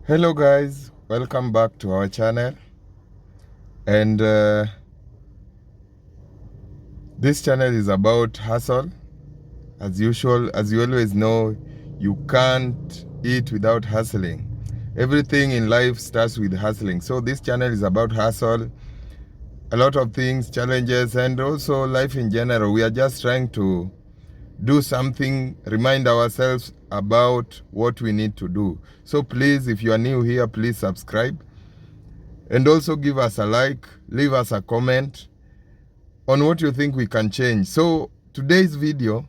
Hello guys, welcome back to our channel. And this channel is about hustle. As usual, as you always know, you can't eat without hustling. Everything in life starts with hustling. So this channel is about hustle, a lot of things, challenges, and also life in general. We are just trying to do something, remind ourselves about what we need to do. So please, if you are new here, please subscribe. And also give us a like, leave us a comment on what you think we can change. So today's video,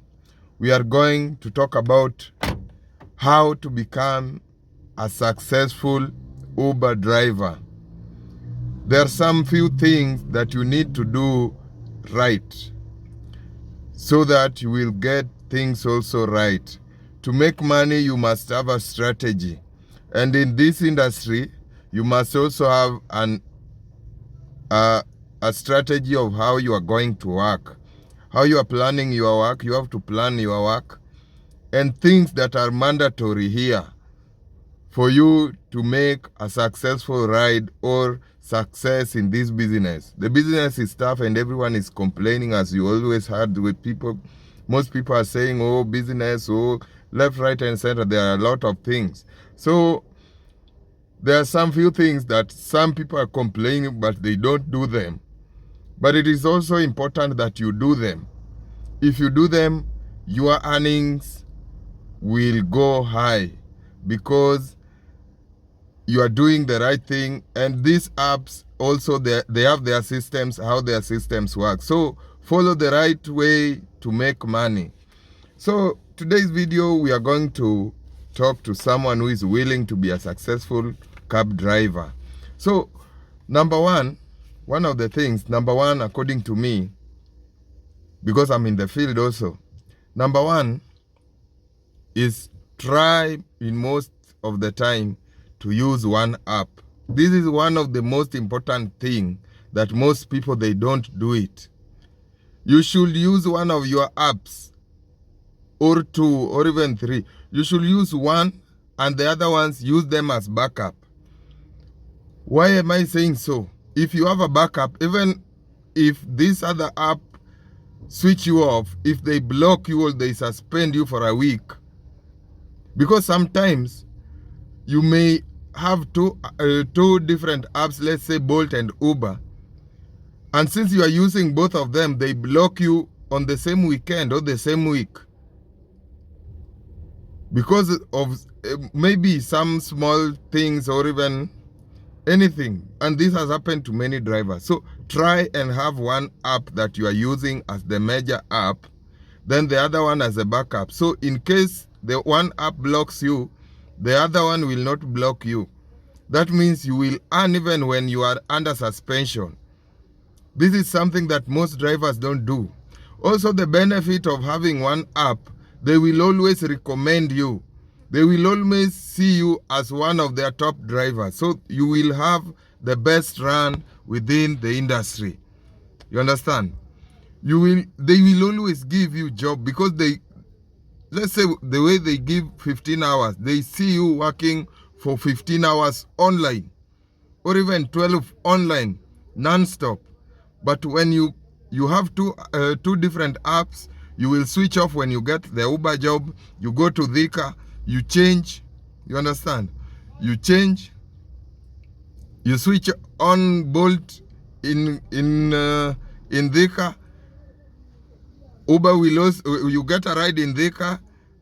we are going to talk about how to become a successful Uber driver. There are some few things that you need to do right so that you will get things also right. To make money, you must have a strategy. And in this industry, you must also have a strategy of how you are going to work. How you are planning your work, you have to plan your work. And things that are mandatory here for you to make a successful ride or success in this business. The business is tough and everyone is complaining, as you always heard with people. Most people are saying, oh, business, oh, left, right, and center. There are a lot of things. So there are some few things that some people are complaining, but they don't do them. But it is also important that you do them. If you do them, your earnings will go high because you are doing the right thing. And these apps also, they have their systems, how their systems work. So follow the right way to make money. So today's video, we are going to talk to someone who is willing to be a successful cab driver. So number one of the things, number one, according to me, because I'm in the field also, number one is try in most of the time to use one app. This is one of the most important thing that most people, they don't do it. You should use one of your apps, or two, or even three. You should use one and the other ones, use them as backup. Why am I saying so? If you have a backup, even if this other app switch you off, if they block you or they suspend you for a week, because sometimes you may have two different apps, let's say Bolt and Uber, and since you are using both of them, they block you on the same weekend or the same week because of maybe some small things or even anything. And this has happened to many drivers. So try and have one app that you are using as the major app, then the other one as a backup. So in case the one app blocks you, the other one will not block you. That means you will earn even when you are under suspension. This is something that most drivers don't do. Also, the benefit of having one app, they will always recommend you. They will always see you as one of their top drivers. So you will have the best run within the industry. You understand? They will always give you job because let's say the way they give 15 hours, they see you working for 15 hours online or even 12 online non-stop. But when you have two different apps, you will switch off when you get the Uber job. You go to Thika, you change. You understand? You change. You switch on Bolt in Thika. Uber will also, you get a ride in Thika.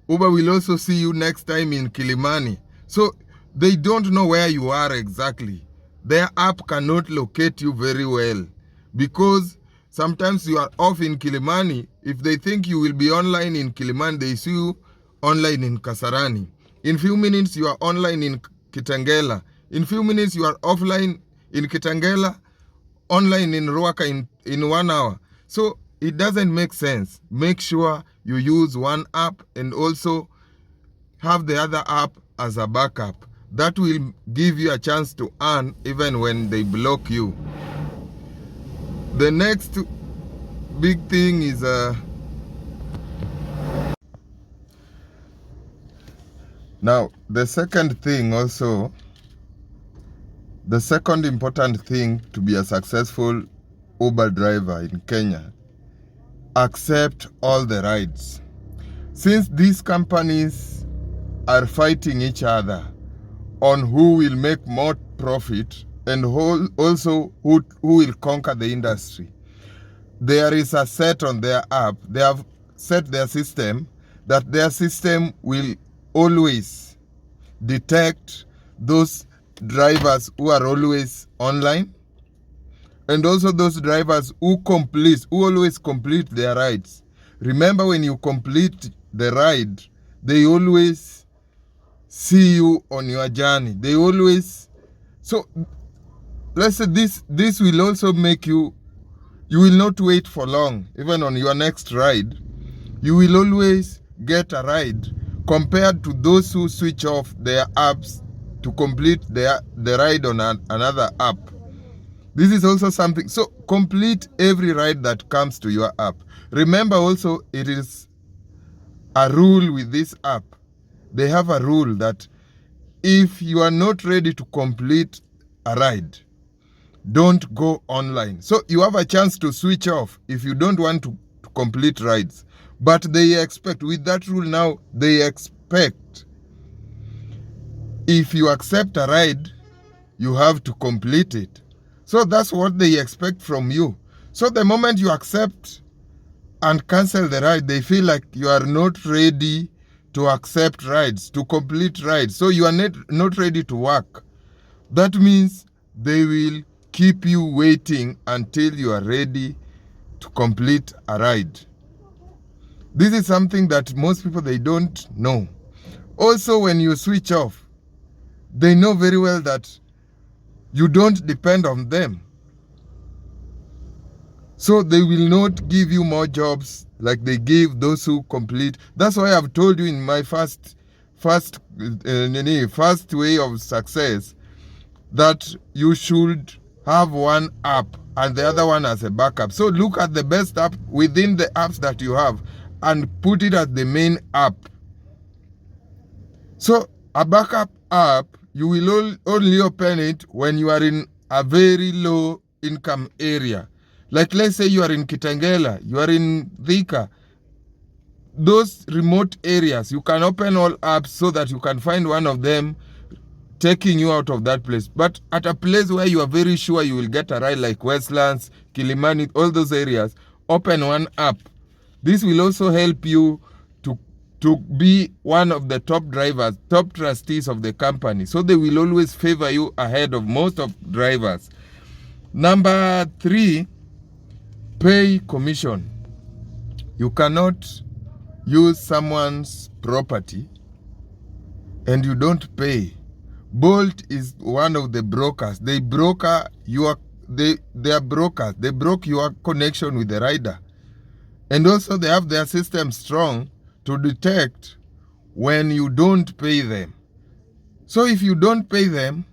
Uber will also see you next time in Kilimani. So they don't know where you are exactly. Their app cannot locate you very well because sometimes you are off in Kilimani. If they think you will be online in Kilimani, they see you online in Kasarani. In few minutes, you are online in Kitengela. In few minutes, you are offline in Kitengela, online in Ruaka in 1 hour. So it doesn't make sense. Make sure you use one app and also have the other app as a backup. That will give you a chance to earn even when they block you. The next big thing is now the second thing also The second important thing to be a successful Uber driver in Kenya, accept all the rides. Since these companies are fighting each other on who will make more profit and also who will conquer the industry, there is a set on their app. They have set their system that their system will always detect those drivers who are always online, and also those drivers who always complete their rides. Remember, when you complete the ride, they always see you on your journey. They always, so let's say this will also make you will not wait for long. Even on your next ride, you will always get a ride, compared to those who switch off their apps to complete the ride on another app. This is also something. So complete every ride that comes to your app. Remember also, it is a rule with this app. They have a rule that if you are not ready to complete a ride, don't go online. So you have a chance to switch off if you don't want to complete rides. But they expect, with that rule now, they expect if you accept a ride, you have to complete it. So that's what they expect from you. So the moment you accept and cancel the ride, they feel like you are not ready to accept rides, to complete rides. So you are not ready to work. That means they will keep you waiting until you are ready to complete a ride. This is something that most people, they don't know. Also, when you switch off, they know very well that you don't depend on them. So they will not give you more jobs like they give those who complete. That's why I've told you in my first way of success that you should have one app and the other one as a backup. So look at the best app within the apps that you have and put it as the main app. So a backup app, you will only open it when you are in a very low income area. Like, let's say you are in Kitengela, you are in Thika. Those remote areas, you can open all apps so that you can find one of them taking you out of that place. But at a place where you are very sure you will get a ride, like Westlands, Kilimani, all those areas, open one app. This will also help you to be one of the top drivers, top trustees of the company. So they will always favor you ahead of most of drivers. Number 3, pay commission. You cannot use someone's property and you don't pay. Bolt is one of the brokers. They broker your, they are brokers. They broke your connection with the rider. And also they have their system strong to detect when you don't pay them. So if you don't pay them,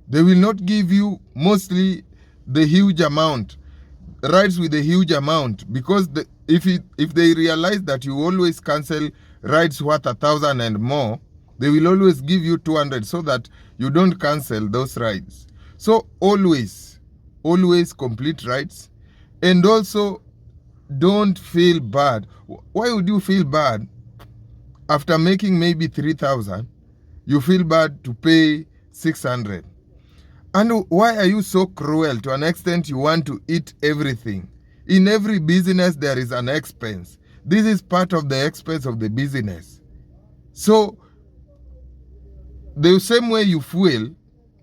they will not give you mostly the huge amount, rides with a huge amount, because if they realize that you always cancel rides worth 1,000 and more, they will always give you 200 so that you don't cancel those rides. So always complete rides. And also, don't feel bad. Why would you feel bad after making maybe 3,000? You feel bad to pay 600. And why are you so cruel to an extent you want to eat everything? In every business, there is an expense. This is part of the expense of the business. So the same way you fuel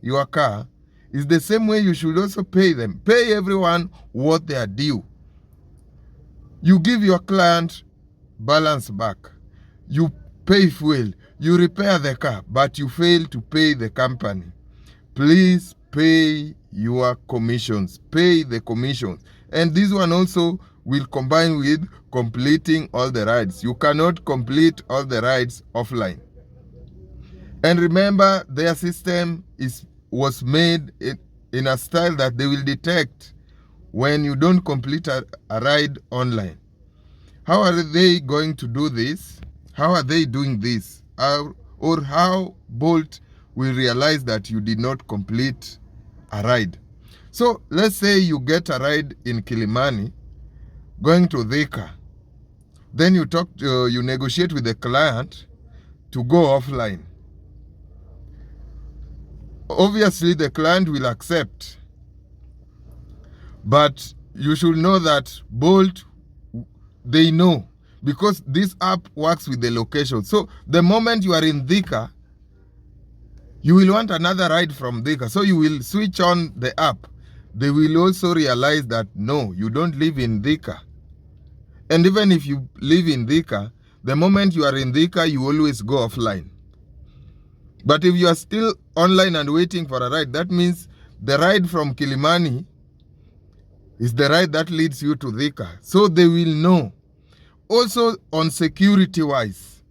your car is the same way you should also pay them. Pay everyone what they are due. You give your client balance back. You pay fuel. You repair the car, but you fail to pay the company. Please pay your commissions. Pay the commissions. And this one also will combine with completing all the rides. You cannot complete all the rides offline. And remember, their system was made in a style that they will detect when you don't complete a ride online. How are they going to do this? How are they doing this? Or how Bolt will realize that you did not complete a ride. So let's say you get a ride in Kilimani going to Thika. Then you negotiate with the client to go offline. Obviously, the client will accept. But you should know that Bolt, they know, because this app works with the location. So the moment you are in Thika, you will want another ride from Thika. So you will switch on the app. They will also realize that, no, you don't live in Thika. And even if you live in Thika, the moment you are in Thika, you always go offline. But if you are still online and waiting for a ride, that means the ride from Kilimani is the ride that leads you to Thika. So they will know. Also, on security-wise,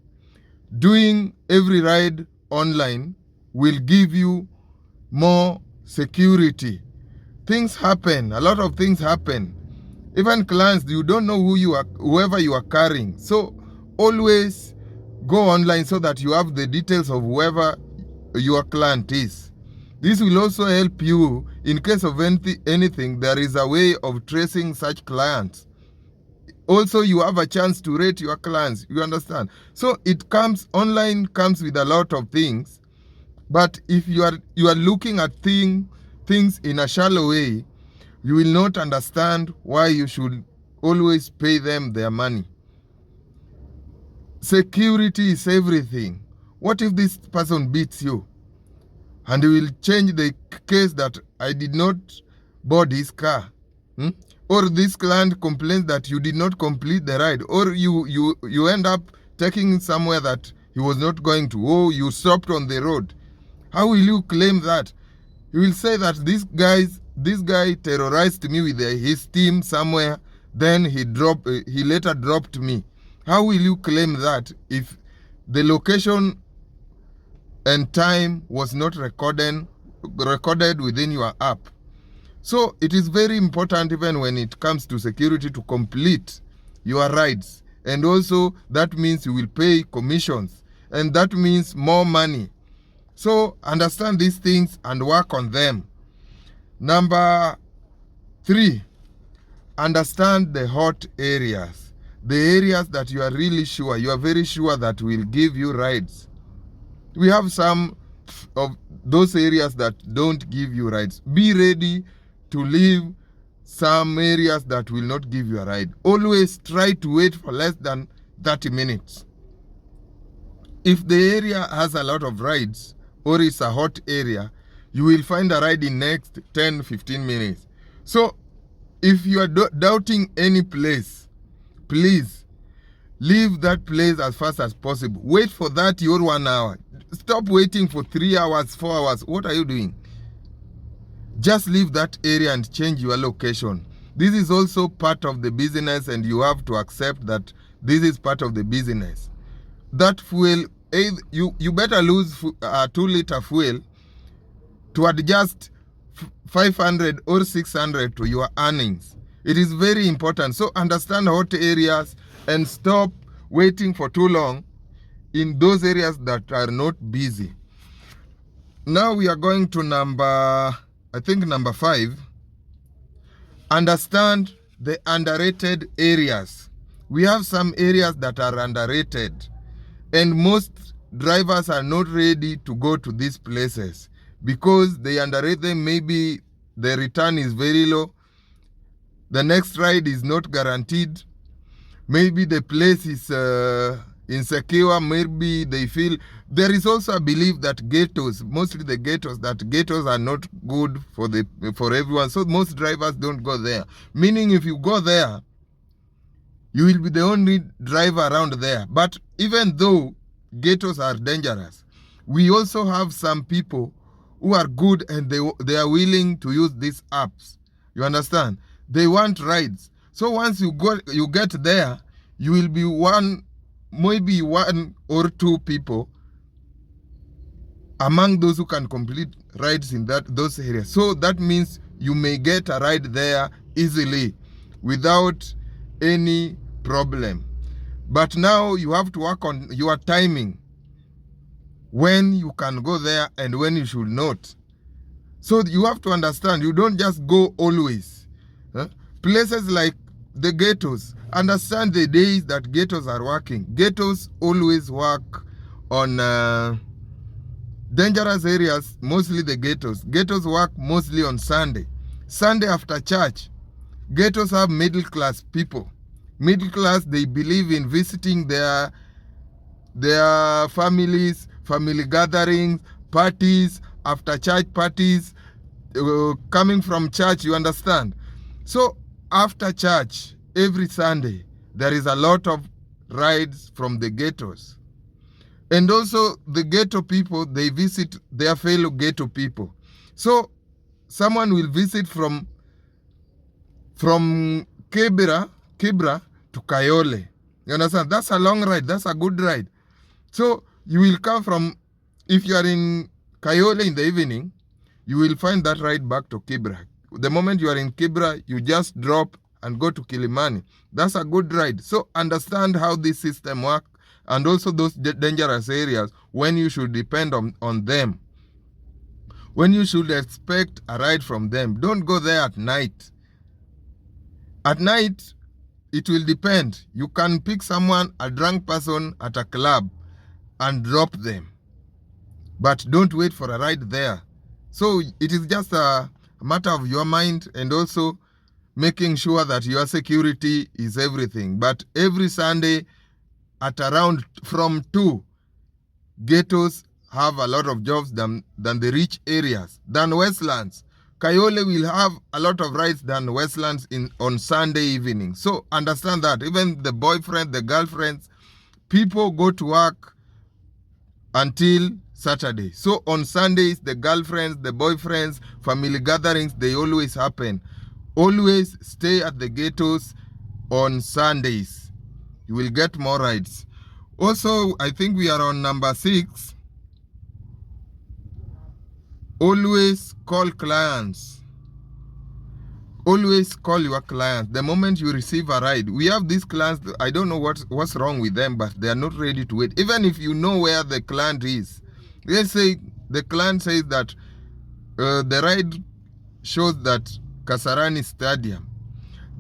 doing every ride online will give you more security. Things happen. A lot of things happen. Even clients, you don't know whoever you are carrying. So always go online so that you have the details of whoever your client is. This will also help you in case of anything. There is a way of tracing such clients. Also, you have a chance to rate your clients. You understand? So online comes with a lot of things. But if you are looking at things in a shallow way, you will not understand why you should always pay them their money. Security is everything. What if this person beats you? And you will change the case that I did not board his car. Or this client complains that you did not complete the ride. Or you end up taking him somewhere that he was not going to. Oh, you stopped on the road. How will you claim that? You will say that this guy terrorized me with his team somewhere, then he later dropped me. How will you claim that if the location and time was not recorded within your app? So it is very important, even when it comes to security, to complete your rides. And also that means you will pay commissions, and that means more money. So understand these things and work on them. Number 3, understand the hot areas. The areas that you are very sure that will give you rides. We have some of those areas that don't give you rides. Be ready to leave some areas that will not give you a ride. Always try to wait for less than 30 minutes. If the area has a lot of rides, or it's a hot area, you will find a ride in next 10-15 minutes. So if you are doubting any place, please leave that place as fast as possible. Wait for 30 or 1 hour. Stop waiting for 3 hours, 4 hours. What are you doing? Just leave that area and change your location. This is also part of the business, and you have to accept that this is part of the business. That fuel, you better lose 2-liter fuel to adjust 500 or 600 to your earnings. It is very important. So understand hot areas and stop waiting for too long in those areas that are not busy. Now we are going to number 5. Understand the underrated areas. We have some areas that are underrated, and most drivers are not ready to go to these places because they underrate them. Maybe the return is very low. The next ride is not guaranteed. Maybe the place is insecure. Maybe they feel there is also a belief that ghettos, mostly the ghettos, are not good for everyone. So most drivers don't go there. Meaning, if you go there, you will be the only driver around there. But even though ghettos are dangerous, we also have some people who are good, and they are willing to use these apps. You understand? They want rides. So once you get there, you will be maybe 1 or 2 people among those who can complete rides in those areas. So that means you may get a ride there easily without any problem. But now you have to work on your timing, when you can go there and when you should not. So you have to understand, you don't just go always. Places like the ghettos, understand the days that ghettos are working. Ghettos always work on dangerous areas, mostly the ghettos. Ghettos work mostly on Sunday. Sunday after church, ghettos have middle class people. Middle class, they believe in visiting their families, family gatherings, parties, after church parties, coming from church, you understand? So after church, every Sunday, there is a lot of rides from the ghettos. And also the ghetto people, they visit their fellow ghetto people. So someone will visit from Kibra to Kayole. You understand? That's a long ride. That's a good ride. So you will come from, if you are in Kayole in the evening, you will find that ride back to Kibra. The moment you are in Kibra, you just drop and go to Kilimani. That's a good ride. So understand how this system works, and also those dangerous areas, when you should depend on them. When you should expect a ride from them. Don't go there at night. At night, it will depend. You can pick someone, a drunk person at a club, and drop them. But don't wait for a ride there. So it is just a matter of your mind, and also making sure that your security is everything. But every Sunday at around from 2, ghettos have a lot of jobs than the rich areas, than Westlands. Kayole will have a lot of rides than Westlands on Sunday evening. So understand that. Even the boyfriend, the girlfriends, people go to work until Saturday. So on Sundays, the girlfriends, the boyfriends, family gatherings, they always happen. Always stay at the ghettos on Sundays. You will get more rides. Also, I think we are on number 6. Always call clients. Always call your clients the moment you receive a ride. We have these clients, I don't know what's wrong with them, but they are not ready to wait. Even if you know where the client is. Let's say the client says that the ride shows that Kasarani Stadium.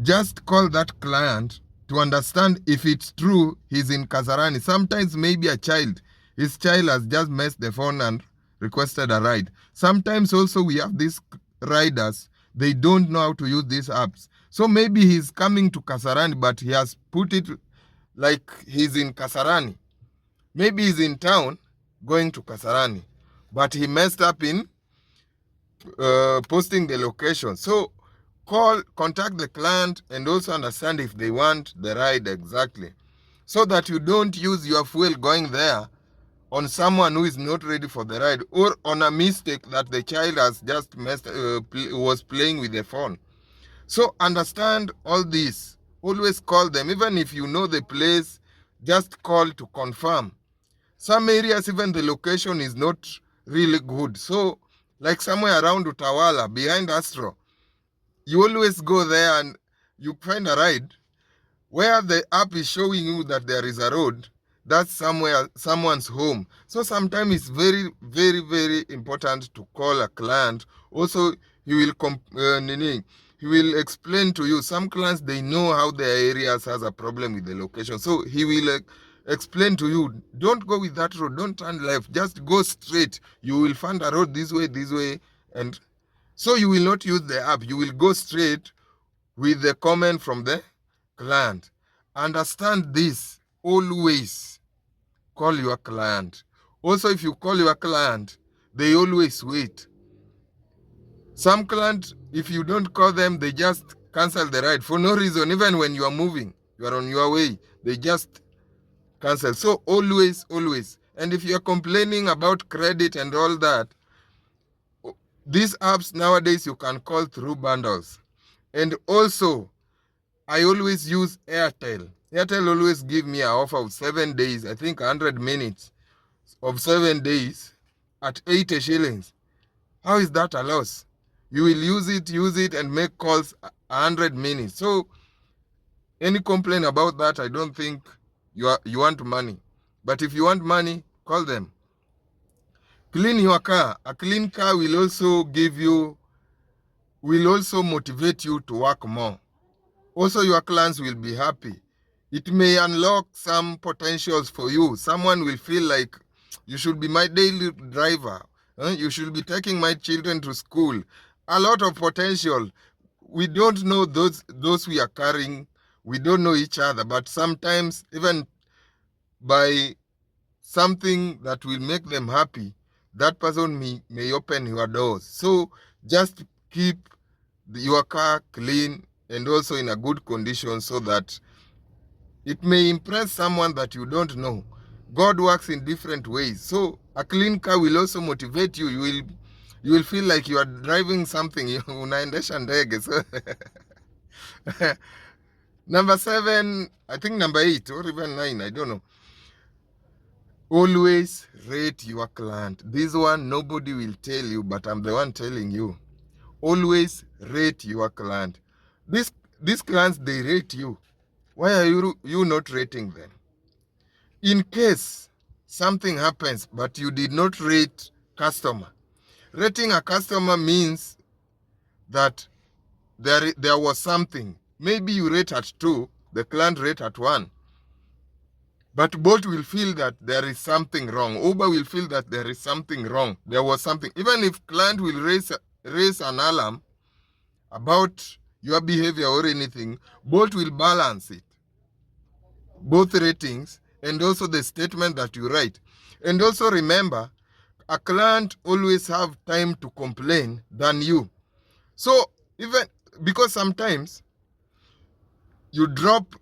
Just call that client to understand if it's true he's in Kasarani. Sometimes maybe his child has just messed the phone and requested a ride. Sometimes also we have these riders, they don't know how to use these apps. So maybe he's coming to Kasarani, but he has put it like he's in Kasarani. Maybe he's in town going to Kasarani, but he messed up in posting the location. So contact the client and also understand if they want the ride exactly, so that you don't use your fuel going there on someone who is not ready for the ride, or on a mistake that the child has just was playing with the phone. So understand all this. Always call them. Even if you know the place, just call to confirm. Some areas, even the location is not really good. So like somewhere around Utawala, behind Astro, you always go there and you find a ride where the app is showing you that there is a road. That's someone's home. So sometimes it's very, very, very important to call a client. Also, he will explain to you. Some clients, they know how their areas has a problem with the location. So he will explain to you, don't go with that road, don't turn left, just go straight. You will find a road this way. And so you will not use the app. You will go straight with the comment from the client. Understand this. Always call your client. Also, if you call your client, they always wait. Some clients, if you don't call them, they just cancel the ride for no reason. Even when you are moving, you are on your way, they just cancel. So always. And if you are complaining about credit and all that, these apps nowadays you can call through bundles. And also, I always use Airtel. Airtel always give me an offer of 7 days, I think 100 minutes of 7 days at 80 shillings. How is that a loss? You will use it and make calls 100 minutes. So any complaint about that, I don't think you want money. But if you want money, call them. Clean your car. A clean car will also motivate you to work more. Also, your clients will be happy. It may unlock some potentials for you. Someone will feel like, you should be my daily driver. You should be taking my children to school. A lot of potential. We don't know those we are carrying. We don't know each other. But sometimes, even by something that will make them happy, that person may open your doors. So just keep your car clean and also in a good condition so that it may impress someone that you don't know. God works in different ways. So a clean car will also motivate you. You will feel like you are driving something. Unaendesha ndege. So number 7, I think number 8 or even 9, I don't know. Always rate your client. This one nobody will tell you, but I'm the one telling you. Always rate your client. These clients, they rate you. Why are you not rating them? In case something happens, but you did not rate customer. Rating a customer means that there was something. Maybe you rate at 2, the client rate at 1. But Bolt will feel that there is something wrong. Uber will feel that there is something wrong. There was something. Even if client will raise an alarm about your behavior or anything, Bolt will balance it. Both ratings and also the statement that you write. And also remember, a client always have time to complain than you. So even because sometimes you drop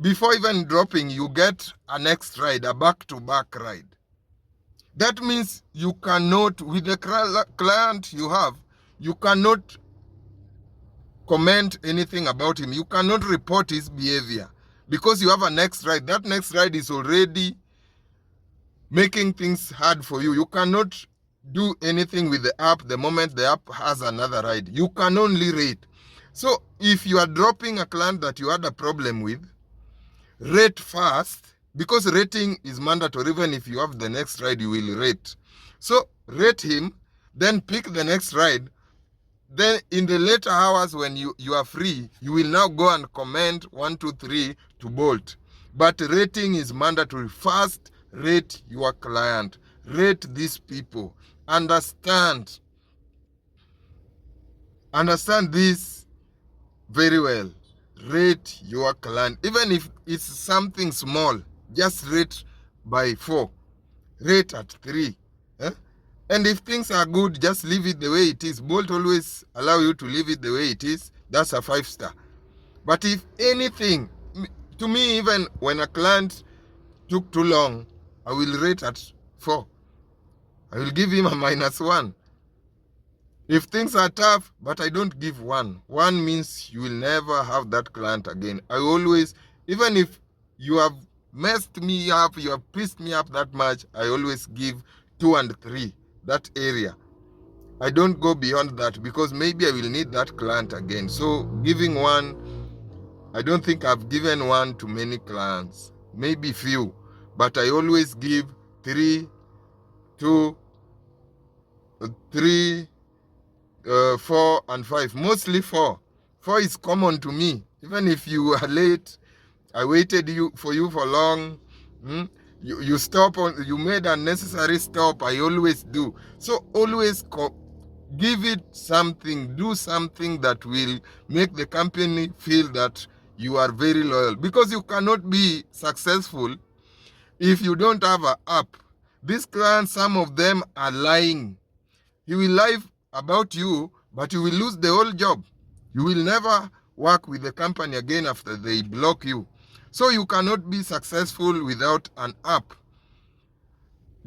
before even dropping, you get a next ride, a back-to-back ride. That means you cannot, with the client you have, you cannot comment anything about him. You cannot report his behavior because you have a next ride. That next ride is already making things hard for you. You cannot do anything with the app the moment the app has another ride. You can only rate. So if you are dropping a client that you had a problem with, rate first, because rating is mandatory. Even if you have the next ride, you will rate. So rate him, then pick the next ride. Then in the later hours when you are free, you will now go and comment 1, 2, 3 to Bolt. But rating is mandatory. First, rate your client. Rate these people. Understand this very well. Rate your client. Even if it's something small, just rate by 4. Rate at 3. And if things are good, just leave it the way it is. Bolt always allow you to leave it the way it is. That's a 5 star. But if anything, to me, even when a client took too long, I will rate at 4. I will give him a -1. If things are tough, but I don't give 1. 1 means you will never have that client again. I always, even if you have messed me up, you have pissed me up that much, I always give 2 and 3, that area. I don't go beyond that because maybe I will need that client again. So giving 1, I don't think I've given 1 to many clients, maybe few, but I always give 3, 2, 3, 4 and 5, mostly 4. 4 is common to me. Even if you are late, I waited for you for long. You stop on, you made a necessary stop. I always do. So always give it something. Do something that will make the company feel that you are very loyal. Because you cannot be successful if you don't have an app. These clients, some of them are lying. He will lie about you, but you will lose the whole job. You will never work with the company again after they block you. So you cannot be successful without an app.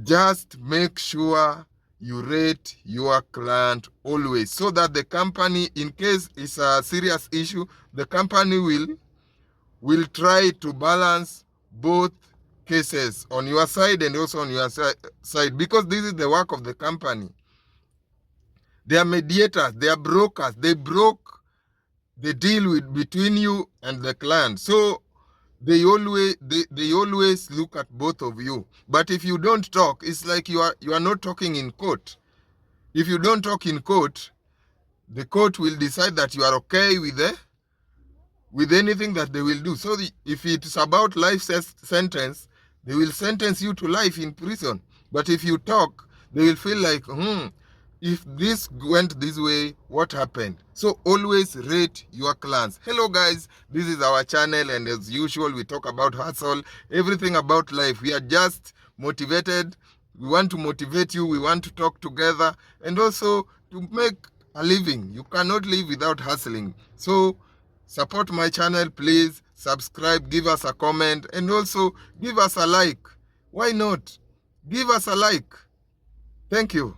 Just make sure you rate your client always so that the company, in case it's a serious issue, the company will try to balance both cases on your side and also on your side, because this is the work of the company. They are mediators, they are brokers. They broke the deal between you and the client. So they always look at both of you. But if you don't talk, it's like you are not talking in court. If you don't talk in court, the court will decide that you are okay with anything that they will do. So if it's about life sentence, they will sentence you to life in prison. But if you talk, they will feel like, if this went this way, what happened? So always rate your clans. Hello guys, this is our channel, and as usual, we talk about hustle, everything about life. We are just motivated. We want to motivate you. We want to talk together and also to make a living. You cannot live without hustling. So support my channel, please. Subscribe, give us a comment, and also give us a like. Why not? Give us a like. Thank you.